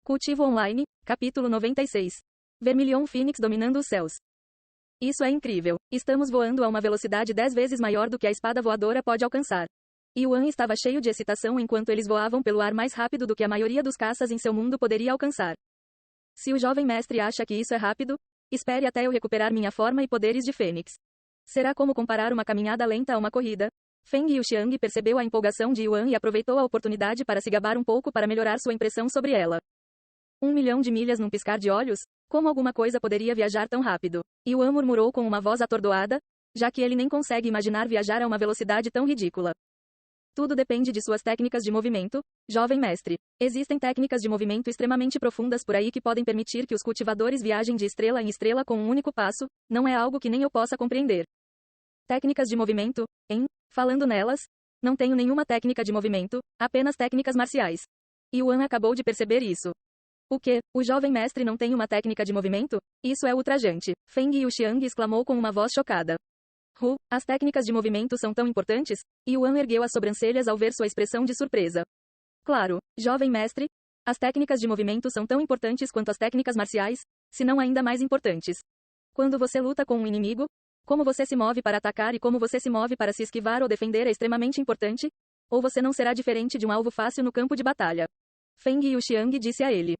Cultivo Online, capítulo 96. Vermilion Phoenix dominando os céus. Isso é incrível. Estamos voando a uma velocidade 10 vezes maior do que a espada voadora pode alcançar. Yuan estava cheio de excitação enquanto eles voavam pelo ar mais rápido do que a maioria dos caças em seu mundo poderia alcançar. Se o jovem mestre acha que isso é rápido, espere até eu recuperar minha forma e poderes de Fênix. Será como comparar uma caminhada lenta a uma corrida. Feng Yuxiang percebeu a empolgação de Yuan e aproveitou a oportunidade para se gabar um pouco para melhorar sua impressão sobre ela. 1 milhão de milhas num piscar de olhos? Como alguma coisa poderia viajar tão rápido? Yuan murmurou com uma voz atordoada, já que ele nem consegue imaginar viajar a uma velocidade tão ridícula. Tudo depende de suas técnicas de movimento, jovem mestre. Existem técnicas de movimento extremamente profundas por aí que podem permitir que os cultivadores viajem de estrela em estrela com um único passo, não é algo que nem eu possa compreender. Técnicas de movimento, falando nelas, não tenho nenhuma técnica de movimento, apenas técnicas marciais. Yuan acabou de perceber isso. O quê? O jovem mestre não tem uma técnica de movimento? Isso é ultrajante. Feng Yuxiang exclamou com uma voz chocada. As técnicas de movimento são tão importantes? Yuan ergueu as sobrancelhas ao ver sua expressão de surpresa. Claro, jovem mestre, as técnicas de movimento são tão importantes quanto as técnicas marciais, se não ainda mais importantes. Quando você luta com um inimigo, como você se move para atacar e como você se move para se esquivar ou defender é extremamente importante, ou você não será diferente de um alvo fácil no campo de batalha. Feng Yuxiang disse a ele.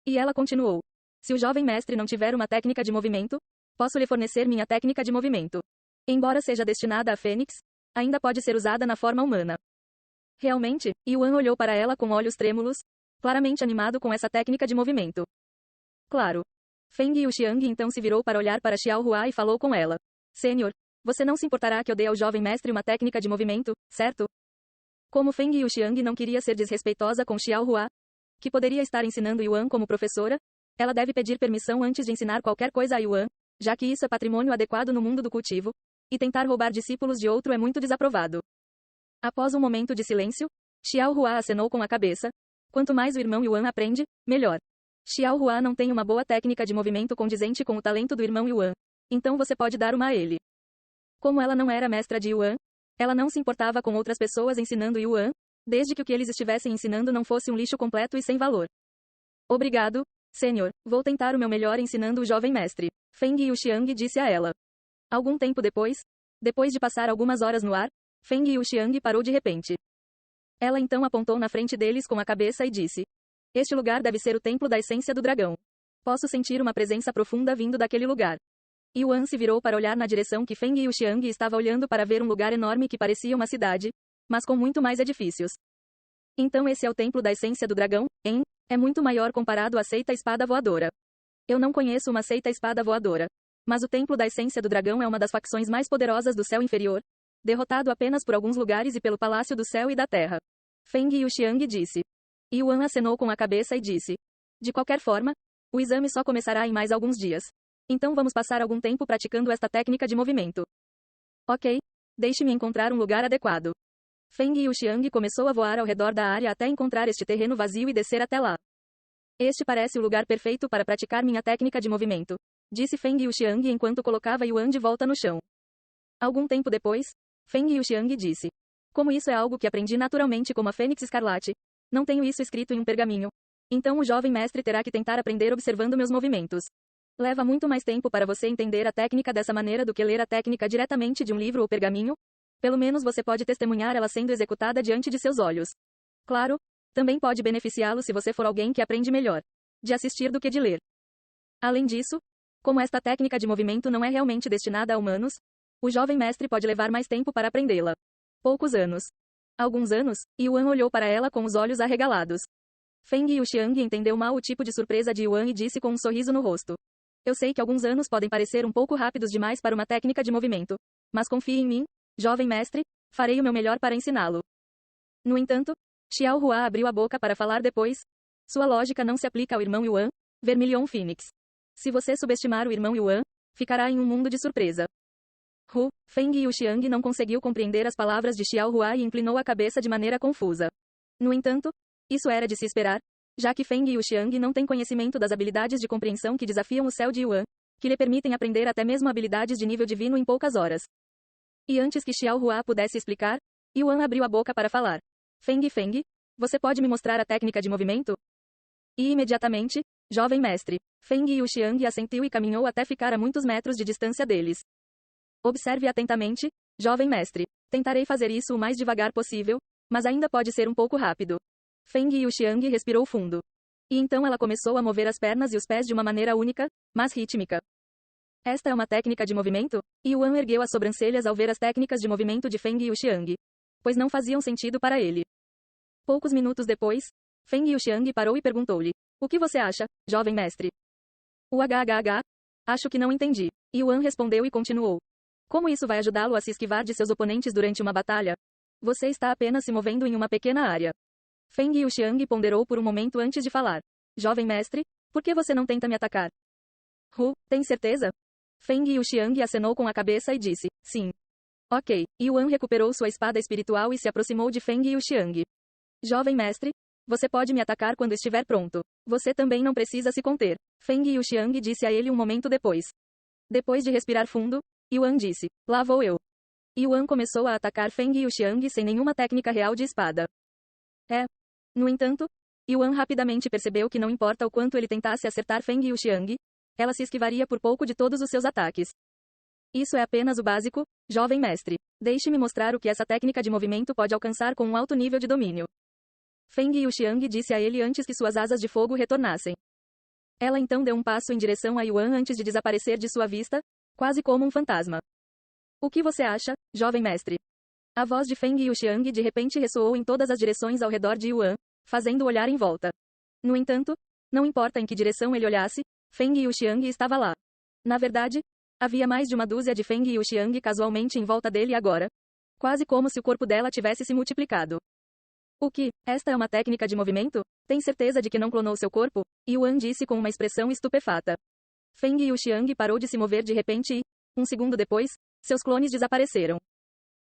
E ela continuou. Se o jovem mestre não tiver uma técnica de movimento, posso lhe fornecer minha técnica de movimento. Embora seja destinada a Fênix, ainda pode ser usada na forma humana. Realmente, Yuan olhou para ela com olhos trêmulos, claramente animado com essa técnica de movimento. Claro. Feng Yuxiang então se virou para olhar para Xiao Hua e falou com ela. Senhor, você não se importará que eu dê ao jovem mestre uma técnica de movimento, certo? Como Feng Yuxiang não queria ser desrespeitosa com Xiao Hua, que poderia estar ensinando Yuan como professora, ela deve pedir permissão antes de ensinar qualquer coisa a Yuan, já que isso é patrimônio adequado no mundo do cultivo, e tentar roubar discípulos de outro é muito desaprovado. Após um momento de silêncio, Xiao Hua acenou com a cabeça. Quanto mais o irmão Yuan aprende, melhor. Xiao Hua não tem uma boa técnica de movimento condizente com o talento do irmão Yuan, então você pode dar uma a ele. Como ela não era mestra de Yuan, ela não se importava com outras pessoas ensinando Yuan, desde que o que eles estivessem ensinando não fosse um lixo completo e sem valor. Obrigado, senhor, vou tentar o meu melhor ensinando o jovem mestre. Feng Yuxiang disse a ela. Algum tempo depois de passar algumas horas no ar, Feng Yuxiang parou de repente. Ela então apontou na frente deles com a cabeça e disse. Este lugar deve ser o templo da essência do dragão. Posso sentir uma presença profunda vindo daquele lugar. Yuan se virou para olhar na direção que Feng Yuxiang estava olhando para ver um lugar enorme que parecia uma cidade, mas com muito mais edifícios. Então esse é o templo da essência do dragão, hein? É muito maior comparado à seita espada voadora. Eu não conheço uma seita espada voadora. Mas o templo da essência do dragão é uma das facções mais poderosas do céu inferior, derrotado apenas por alguns lugares e pelo palácio do céu e da terra. Feng Yuxiang disse. Yuan acenou com a cabeça e disse. De qualquer forma, o exame só começará em mais alguns dias. Então vamos passar algum tempo praticando esta técnica de movimento. Ok. Deixe-me encontrar um lugar adequado. Feng Yuxiang começou a voar ao redor da área até encontrar este terreno vazio e descer até lá. Este parece o lugar perfeito para praticar minha técnica de movimento, disse Feng Yuxiang enquanto colocava Yuan de volta no chão. Algum tempo depois, Feng Yuxiang disse. Como isso é algo que aprendi naturalmente como a Fênix Escarlate, não tenho isso escrito em um pergaminho. Então o jovem mestre terá que tentar aprender observando meus movimentos. Leva muito mais tempo para você entender a técnica dessa maneira do que ler a técnica diretamente de um livro ou pergaminho. Pelo menos você pode testemunhar ela sendo executada diante de seus olhos. Claro, também pode beneficiá-lo se você for alguém que aprende melhor de assistir do que de ler. Além disso, como esta técnica de movimento não é realmente destinada a humanos, o jovem mestre pode levar mais tempo para aprendê-la. Poucos anos. Alguns anos, Yuan olhou para ela com os olhos arregalados. Feng Yuxiang entendeu mal o tipo de surpresa de Yuan e disse com um sorriso no rosto. Eu sei que alguns anos podem parecer um pouco rápidos demais para uma técnica de movimento, mas confie em mim, jovem mestre, farei o meu melhor para ensiná-lo. No entanto, Xiao Hua abriu a boca para falar depois. Sua lógica não se aplica ao irmão Yuan, Vermilion Phoenix. Se você subestimar o irmão Yuan, ficará em um mundo de surpresa. Feng Yuxiang não conseguiu compreender as palavras de Xiao Hua e inclinou a cabeça de maneira confusa. No entanto, isso era de se esperar, já que Feng Yuxiang não tem conhecimento das habilidades de compreensão que desafiam o céu de Yuan, que lhe permitem aprender até mesmo habilidades de nível divino em poucas horas. E antes que Xiao Hua pudesse explicar, Yuan abriu a boca para falar. Feng, você pode me mostrar a técnica de movimento? E imediatamente, jovem mestre, Feng Yuxiang assentiu e caminhou até ficar a muitos metros de distância deles. Observe atentamente, jovem mestre. Tentarei fazer isso o mais devagar possível, mas ainda pode ser um pouco rápido. Feng Yuxiang respirou fundo. E então ela começou a mover as pernas e os pés de uma maneira única, mas rítmica. Esta é uma técnica de movimento? Yuan ergueu as sobrancelhas ao ver as técnicas de movimento de Feng Yuxiang. Pois não faziam sentido para ele. Poucos minutos depois, Feng Yuxiang parou e perguntou-lhe: o que você acha, jovem mestre? O HHH? Acho que não entendi. Yuan respondeu e continuou. Como isso vai ajudá-lo a se esquivar de seus oponentes durante uma batalha? Você está apenas se movendo em uma pequena área. Feng Yuxiang ponderou por um momento antes de falar. Jovem mestre, por que você não tenta me atacar? Tem certeza? Feng Yuxiang acenou com a cabeça e disse, sim. Ok. Yuan recuperou sua espada espiritual e se aproximou de Feng Yuxiang. Jovem mestre, você pode me atacar quando estiver pronto. Você também não precisa se conter. Feng Yuxiang disse a ele um momento depois. Depois de respirar fundo, Yuan disse, lá vou eu. Yuan começou a atacar Feng Yuxiang sem nenhuma técnica real de espada. No entanto, Yuan rapidamente percebeu que não importa o quanto ele tentasse acertar Feng Yuxiang, ela se esquivaria por pouco de todos os seus ataques. Isso é apenas o básico, jovem mestre. Deixe-me mostrar o que essa técnica de movimento pode alcançar com um alto nível de domínio. Feng Yuxiang disse a ele antes que suas asas de fogo retornassem. Ela então deu um passo em direção a Yuan antes de desaparecer de sua vista, quase como um fantasma. O que você acha, jovem mestre? A voz de Feng Yuxiang de repente ressoou em todas as direções ao redor de Yuan, fazendo-o olhar em volta. No entanto, não importa em que direção ele olhasse, Feng Yuxiang estava lá. Na verdade, havia mais de uma dúzia de Feng Yuxiang casualmente em volta dele agora. Quase como se o corpo dela tivesse se multiplicado. O que? Esta é uma técnica de movimento? Tem certeza de que não clonou seu corpo? Yuan disse com uma expressão estupefata. Feng Yuxiang parou de se mover de repente e, um segundo depois, seus clones desapareceram.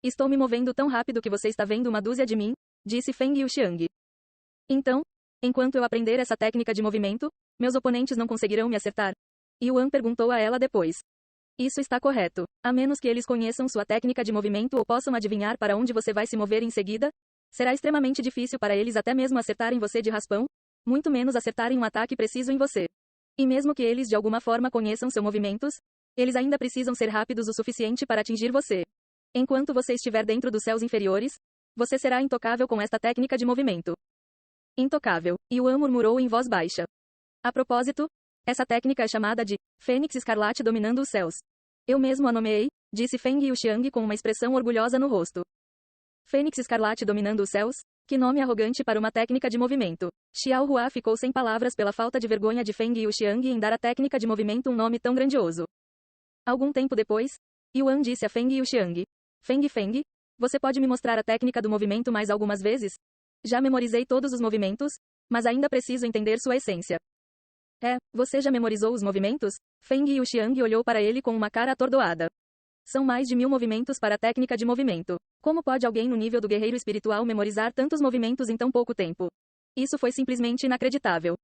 Estou me movendo tão rápido que você está vendo uma dúzia de mim, disse Feng Yuxiang. Então, enquanto eu aprender essa técnica de movimento, meus oponentes não conseguirão me acertar? Yuan perguntou a ela depois. Isso está correto. A menos que eles conheçam sua técnica de movimento ou possam adivinhar para onde você vai se mover em seguida, será extremamente difícil para eles até mesmo acertarem você de raspão, muito menos acertarem um ataque preciso em você. E mesmo que eles de alguma forma conheçam seus movimentos, eles ainda precisam ser rápidos o suficiente para atingir você. Enquanto você estiver dentro dos céus inferiores, você será intocável com esta técnica de movimento. Intocável, Yuan murmurou em voz baixa. A propósito, essa técnica é chamada de Fênix Escarlate dominando os céus. Eu mesmo a nomeei, disse Feng Yuxiang com uma expressão orgulhosa no rosto. Fênix Escarlate dominando os céus? Que nome arrogante para uma técnica de movimento. Xiao Hua ficou sem palavras pela falta de vergonha de Feng Yuxiang em dar à técnica de movimento um nome tão grandioso. Algum tempo depois, Yuan disse a Feng Yuxiang. Feng, você pode me mostrar a técnica do movimento mais algumas vezes? Já memorizei todos os movimentos, mas ainda preciso entender sua essência. Você já memorizou os movimentos? Feng Yuxiang olhou para ele com uma cara atordoada. São mais de 1000 movimentos para a técnica de movimento. Como pode alguém no nível do guerreiro espiritual memorizar tantos movimentos em tão pouco tempo? Isso foi simplesmente inacreditável.